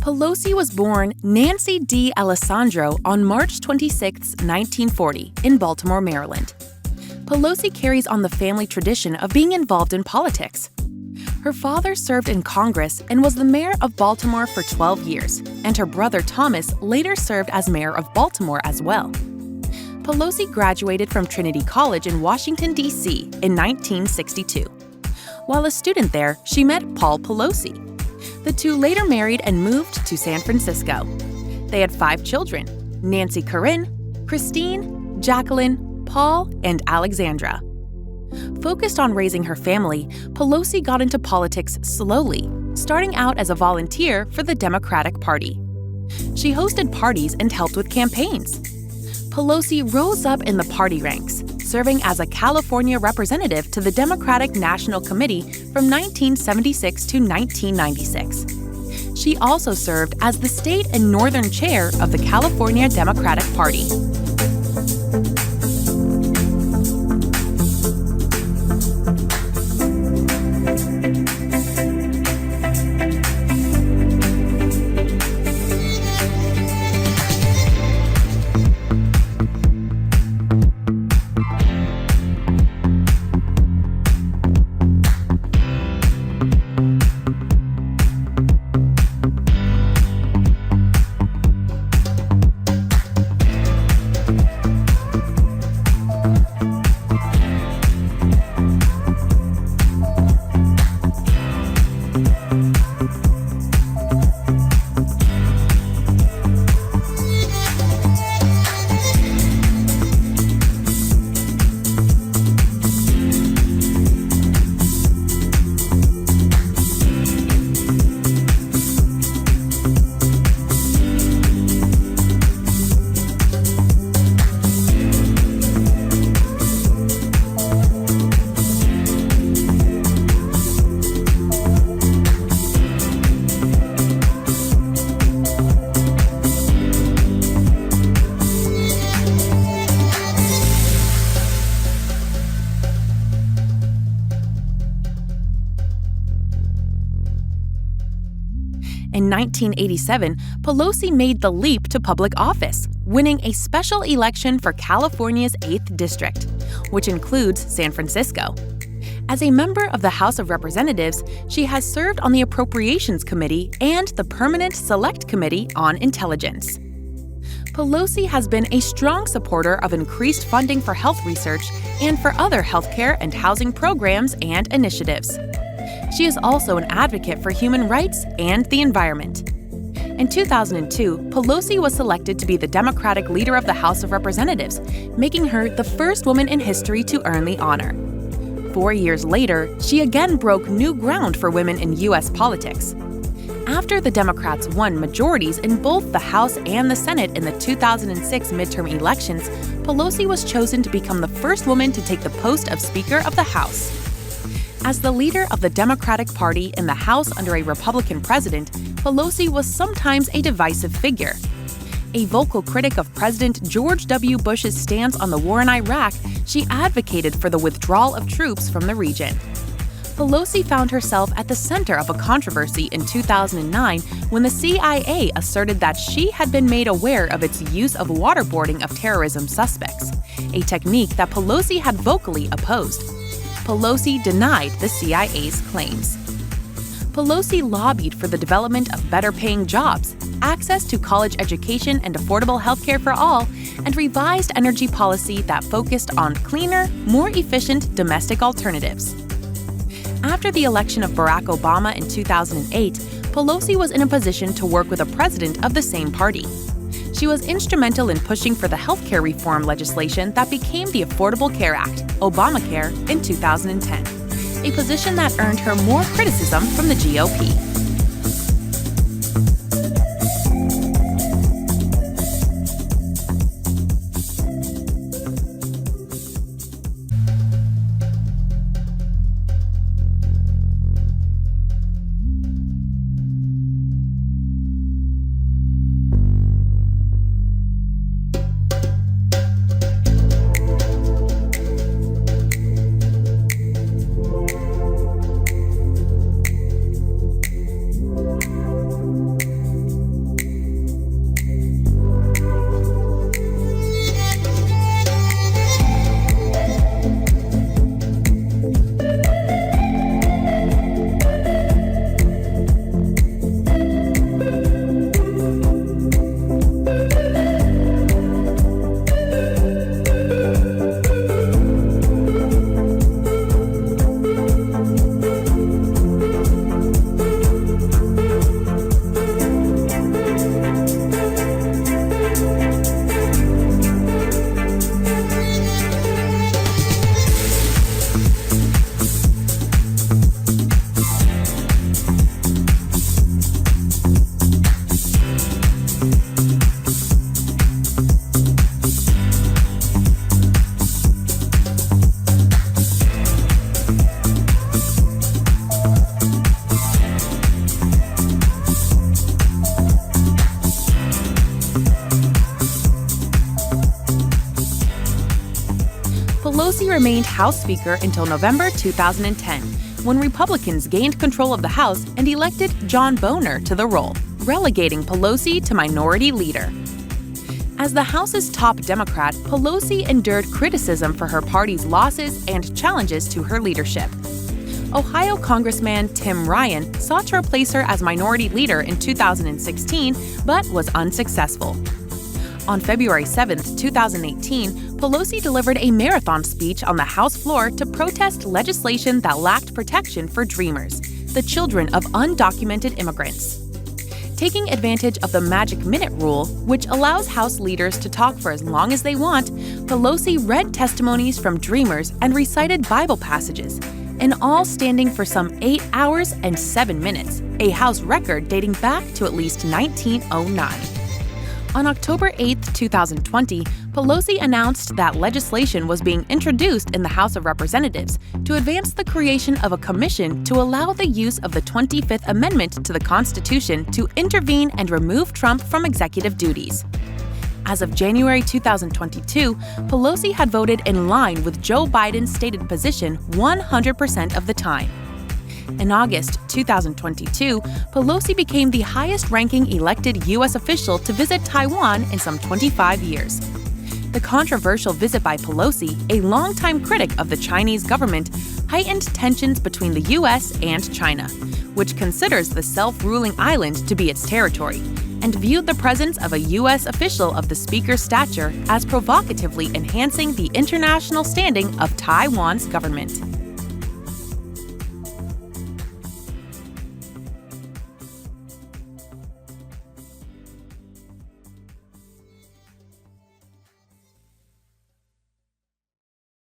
Pelosi was born Nancy D. Alessandro on March 26, 1940, in Baltimore, Maryland. Pelosi carries on the family tradition of being involved in politics. Her father served in Congress and was the mayor of Baltimore for 12 years, and her brother Thomas later served as mayor of Baltimore as well. Pelosi graduated from Trinity College in Washington, D.C. in 1962. While a student there, she met Paul Pelosi. The two later married and moved to San Francisco. They had 5 children: Nancy Corinne, Christine, Jacqueline, Paul, and Alexandra. Focused on raising her family, Pelosi got into politics slowly, starting out as a volunteer for the Democratic Party. She hosted parties and helped with campaigns. Pelosi rose up in the party ranks, serving as a California representative to the Democratic National Committee from 1976 to 1996. She also served as the state and northern chair of the California Democratic Party. In 1987, Pelosi made the leap to public office, winning a special election for California's 8th District, which includes San Francisco. As a member of the House of Representatives, she has served on the Appropriations Committee and the Permanent Select Committee on Intelligence. Pelosi has been a strong supporter of increased funding for health research and for other healthcare and housing programs and initiatives. She is also an advocate for human rights and the environment. In 2002, Pelosi was selected to be the Democratic leader of the House of Representatives, making her the first woman in history to earn the honor. 4 years later, she again broke new ground for women in U.S. politics. After the Democrats won majorities in both the House and the Senate in the 2006 midterm elections, Pelosi was chosen to become the first woman to take the post of Speaker of the House. As the leader of the Democratic Party in the House under a Republican president, Pelosi was sometimes a divisive figure. A vocal critic of President George W. Bush's stance on the war in Iraq, she advocated for the withdrawal of troops from the region. Pelosi found herself at the center of a controversy in 2009 when the CIA asserted that she had been made aware of its use of waterboarding of terrorism suspects, a technique that Pelosi had vocally opposed. Pelosi denied the CIA's claims. Pelosi lobbied for the development of better-paying jobs, access to college education and affordable healthcare for all, and revised energy policy that focused on cleaner, more efficient domestic alternatives. After the election of Barack Obama in 2008, Pelosi was in a position to work with a president of the same party. She was instrumental in pushing for the healthcare reform legislation that became the Affordable Care Act, Obamacare, in 2010, a position that earned her more criticism from the GOP. Pelosi remained House Speaker until November 2010, when Republicans gained control of the House and elected John Boehner to the role, relegating Pelosi to Minority Leader. As the House's top Democrat, Pelosi endured criticism for her party's losses and challenges to her leadership. Ohio Congressman Tim Ryan sought to replace her as Minority Leader in 2016, but was unsuccessful. On February 7, 2018, Pelosi delivered a marathon speech on the House floor to protest legislation that lacked protection for Dreamers, the children of undocumented immigrants. Taking advantage of the Magic Minute rule, which allows House leaders to talk for as long as they want, Pelosi read testimonies from Dreamers and recited Bible passages, in all standing for some 8 hours and 7 minutes, a House record dating back to at least 1909. On October 8, 2020, Pelosi announced that legislation was being introduced in the House of Representatives to advance the creation of a commission to allow the use of the 25th Amendment to the Constitution to intervene and remove Trump from executive duties. As of January 2022, Pelosi had voted in line with Joe Biden's stated position 100% of the time. In August 2022, Pelosi became the highest-ranking elected U.S. official to visit Taiwan in some 25 years. The controversial visit by Pelosi, a longtime critic of the Chinese government, heightened tensions between the U.S. and China, which considers the self-ruling island to be its territory, and viewed the presence of a U.S. official of the speaker's stature as provocatively enhancing the international standing of Taiwan's government.